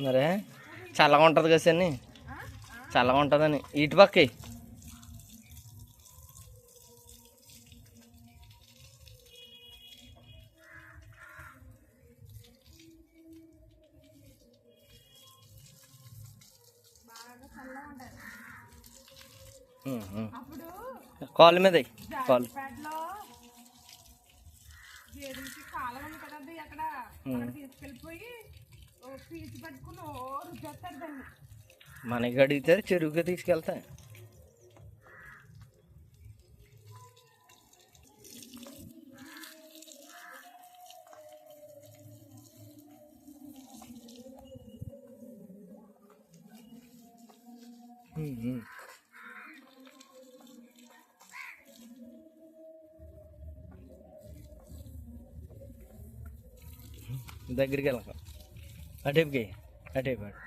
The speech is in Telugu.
మరే చల్లగా ఉంటుంది కదా సన్ని, చల్లగా ఉంటుందని ఇటు పక్క కాళ్ళ మీద కాళ్ళు మనకి అడిగితే చెరువుగా తీసుకెళ్తా. దగ్గరికి వెళ్ళక అటేపుకి అటేపాడు.